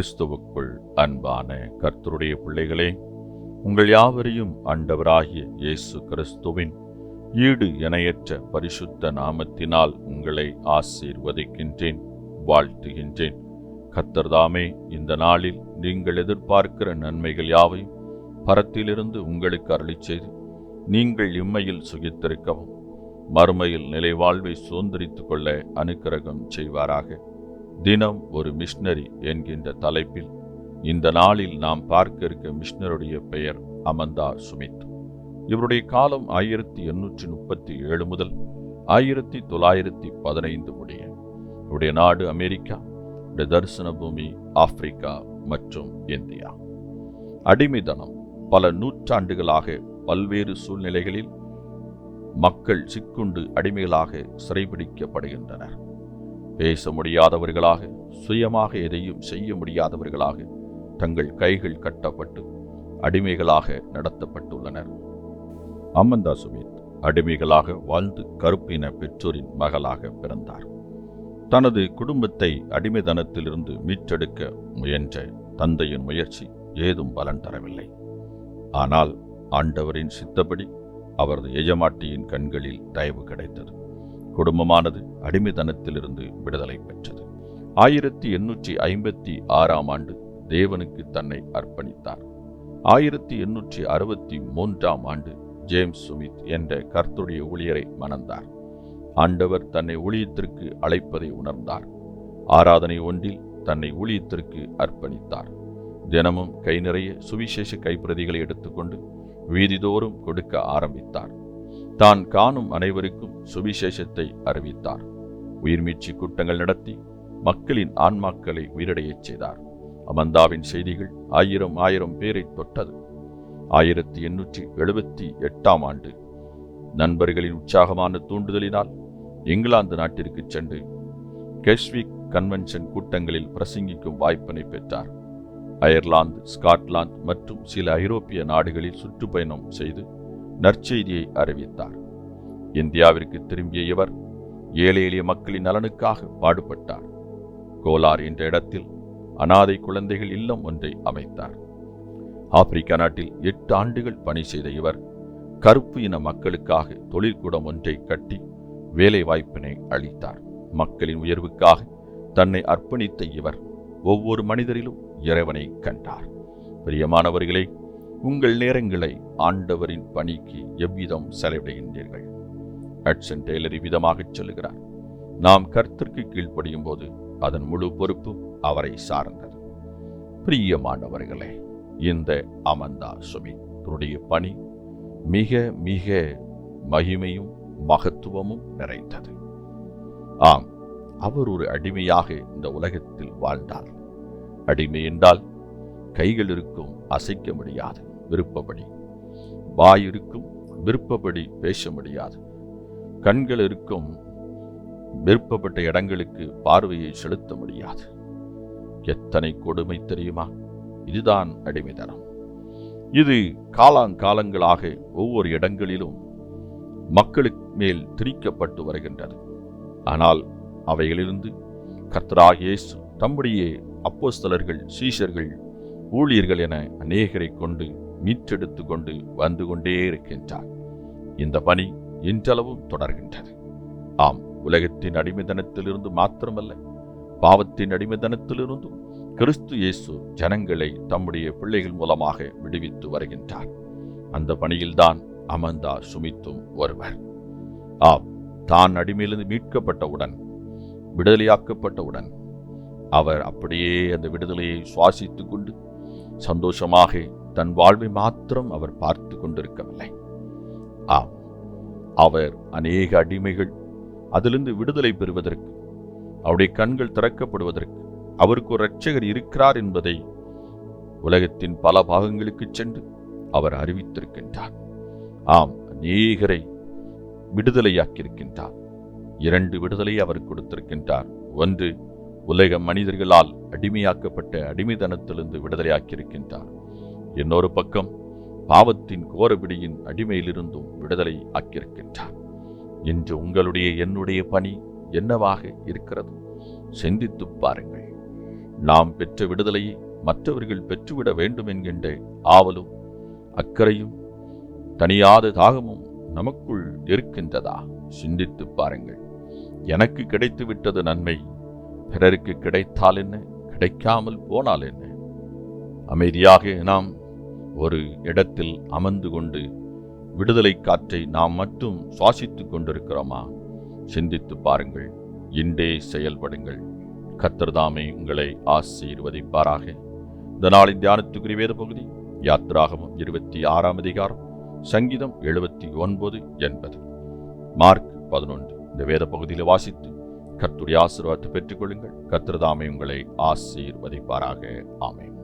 கிறிஸ்துவுக்குள் அன்பான கர்த்தருடைய பிள்ளைகளே, உங்கள் யாவரையும் ஆண்டவராகிய இயேசு கிறிஸ்துவின் ஈடு இணையற்ற பரிசுத்த நாமத்தினால் உங்களை ஆசீர்வதிக்கின்றேன், வாழ்த்துகின்றேன். கர்த்தர்தாமே இந்த நாளில் நீங்கள் எதிர்பார்க்கிற நன்மைகள் யாவையும் பரத்திலிருந்து உங்களுக்கு அருளிச் செய்து நீங்கள் இம்மையில் சுகித்திருக்கவும் மறுமையில் நிலை வாழ்வை சுதந்திரித்துக் கொள்ள அனுக்கிரகம் செய்வாராக. தினம் ஒரு மிஷனரி என்கின்ற தலைப்பில் இந்த நாளில் நாம் பார்க்க இருக்க மிஷனருடைய பெயர் அமந்தா சுமித். இவருடைய காலம் 1837 முதல் 1915 முடிய. இவருடைய நாடு அமெரிக்கா, தரிசன பூமி ஆப்பிரிக்கா மற்றும் இந்தியா. அடிமைத்தனம் பல நூற்றாண்டுகளாக பல்வேறு சூழ்நிலைகளில் மக்கள் சிக்குண்டு அடிமைகளாக சிறைபிடிக்கப்படுகின்றனர். பேச முடியாதவர்களாக, சுயமாக எதையும் செய்ய முடியாதவர்களாக தங்கள் கைகள் கட்டப்பட்டு அடிமைகளாக நடத்தப்பட்டுள்ளனர். அமந்தா சுமித் அடிமைகளாக வாழ்ந்து கருப்பின பெற்றோரின் மகளாக பிறந்தார். தனது குடும்பத்தை அடிமைத்தனத்திலிருந்து மீட்டெடுக்க முயன்ற தந்தையின் முயற்சி ஏதும் பலன் தரவில்லை. ஆனால் ஆண்டவரின் சித்தப்படி அவரது எஜமாட்டியின் கண்களில் தயவு கிடைத்தது. குடும்பமானது அடிமைத்தனத்திலிருந்து விடுதலை பெற்றது. 1856 ஆண்டு தேவனுக்கு தன்னை அர்ப்பணித்தார். 1863 ஆண்டு ஜேம்ஸ் சுமித் என்ற கர்த்தருடைய ஊழியரை மணந்தார். ஆண்டவர் தன்னை ஊழியத்திற்கு அழைப்பதை உணர்ந்தார். ஆராதனை ஒன்றில் தன்னை ஊழியத்திற்கு அர்ப்பணித்தார். தினமும் கை நிறைய சுவிசேஷ கைப்பிரதிகளை எடுத்துக்கொண்டு வீதிதோறும் கொடுக்க ஆரம்பித்தார். தான் காணும் அனைவருக்கும் சுவிசேஷத்தை அறிவித்தார். உயிர்மீட்சி கூட்டங்கள் நடத்தி மக்களின் ஆன்மாக்களை உயிரடையச் செய்தார். அமந்தாவின் செய்திகள் 1000 பேரை தொட்டது. 1878 ஆண்டு நண்பர்களின் உற்சாகமான தூண்டுதலினால் இங்கிலாந்து நாட்டிற்கு சென்று கெஸ்விக் கன்வென்ஷன் கூட்டங்களில் பிரசங்கிக்கும் வாய்ப்பினை பெற்றார். அயர்லாந்து, ஸ்காட்லாந்து மற்றும் சில ஐரோப்பிய நாடுகளில் சுற்றுப்பயணம் செய்து நற்செய்தியை அறிவித்தார். இந்தியாவிற்கு திரும்பிய இவர் ஏழை எளிய மக்களின் நலனுக்காக பாடுபட்டார். கோலார் என்ற இடத்தில் அனாதை குழந்தைகள் இல்லம் ஒன்றை அமைத்தார். ஆப்பிரிக்கா நாட்டில் 8 ஆண்டுகள் பணி செய்த இவர் கருப்பு இன மக்களுக்காக தொழிற்கூடம் ஒன்றை கட்டி வேலை வாய்ப்பினை அளித்தார். மக்களின் உயர்வுக்காக தன்னை அர்ப்பணித்த இவர் ஒவ்வொரு மனிதரிலும் இறைவனை கண்டார். பிரியமானவர்களே, உங்கள் நேரங்களை ஆண்டவரின் பணிக்கு எவ்விதம் செலவிடுகின்றீர்கள்? ஹட்சன் டெய்லர் விதமாக சொல்லுகிறார், நாம் கர்த்தருக்கு கீழ்ப்படியும் போது அதன் முழு பொறுப்பும் அவரை சார்ந்தது. பிரியமானவர்களே, இந்த அமந்தா சுமித்துடைய பணி மிக மிக மகிமையும் மகத்துவமும் நிறைந்தது. ஆம், அவர் ஒரு அடிமையாக இந்த உலகத்தில் வாழ்ந்தார். அடிமை என்றால் கைகள் இருக்கும், அசைக்க முடியாது, விருப்பப்படி. வாய் இருக்கும், விருப்பப்படி பேச முடியாது. கண்கள் இருக்கும், விருப்பப்பட்ட இடங்களுக்கு பார்வையை செலுத்த முடியாது. எத்தனை கொடுமை தெரியுமா? இதுதான் அடிமைத்தனம். இது காலாங்காலங்களாக ஒவ்வொரு இடங்களிலும் மக்களுக்கு மேல் திணிக்கப்பட்டு வருகின்றது. ஆனால் அவைகளிலிருந்து கர்த்தராகிய இயேசு தம்முடைய அப்போஸ்தலர்கள், சீஷர்கள், ஊழியர்கள் என அநேகரை கொண்டு மீட்டெடுத்து கொண்டு வந்து கொண்டே இருக்கின்றார். இந்த பணி இன்றளவும் தொடர்கின்றது. ஆம், உலகத்தின் அடிமைத்தனத்திலிருந்து மாத்திரமல்ல, பாவத்தின் அடிமைத்தனத்திலிருந்தும் கிறிஸ்து இயேசு ஜனங்களை தம்முடைய பிள்ளைகள் மூலமாக விடுவித்து வருகின்றார். அந்த பணியில்தான் அமந்தா சுமித்தும் ஒருவர். ஆம், தான் அடிமையிலிருந்து மீட்கப்பட்டவுடன், விடுதலையாக்கப்பட்டவுடன் அவர் அப்படியே அந்த விடுதலையை சுவாசித்துக் கொண்டு சந்தோஷமாக தன் வாழ்வை மாத்திரம் அவர் பார்த்து கொண்டிருக்கவில்லை. ஆம், அவர் அநேக அடிமைகள் அதிலிருந்து விடுதலை பெறுவதற்கு, அவருடைய கண்கள் திறக்கப்படுவதற்கு, அவருக்கு ஒரு இரட்சகர் இருக்கிறார் என்பதை உலகத்தின் பல பாகங்களுக்கு சென்று அவர் அறிவித்திருக்கின்றார். ஆம், அநேகரை விடுதலையாக்கியிருக்கின்றார். 2 விடுதலை அவர் கொடுத்திருக்கின்றார். ஒன்று, உலக மனிதர்களால் அடிமையாக்கப்பட்ட அடிமைத்தனத்திலிருந்து விடுதலையாக்கியிருக்கின்றார். இன்னொரு பக்கம் பாவத்தின் கோரபிடியின் அடிமையிலிருந்தும் விடுதலை ஆக்கியிருக்கின்றார். இன்று உங்களுடைய என்னுடைய பணி என்னவாக இருக்கிறது? சிந்தித்து பாருங்கள். நாம் பெற்ற விடுதலையை மற்றவர்கள் பெற்றுவிட வேண்டும் என்கின்ற ஆவலும் அக்கறையும் தனியாத தாகமும் நமக்குள் இருக்கின்றதா? சிந்தித்து பாருங்கள். எனக்கு கிடைத்து விட்டது நன்மை, பிறருக்கு கிடைத்தால் என்ன, கிடைக்காமல் போனால் என்ன? அமைதியாக நாம் ஒரு இடத்தில் அமர்ந்து கொண்டு விடுதலை காற்றை நாம் மட்டும் சுவாசித்துக் கொண்டிருக்கிறோமா? சிந்தித்து பாருங்கள். இன்றே செயல்படுங்கள். கர்த்தர் தாமே உங்களை ஆசீர்வதிப்பாராக. இந்த நாளின் தியானத்துக்குரிய வேத பகுதி யாத்திராகமம் 26ஆம் அதிகாரம், சங்கீதம் 79, 80, மார்க் 11. இந்த வேத பகுதியில் வாசித்து கர்த்தருடைய ஆசீர்வாதத்தை பெற்றுக் கொள்ளுங்கள். கர்த்தர் தாமே உங்களை ஆசீர்வதிப்பாராக. ஆமென்.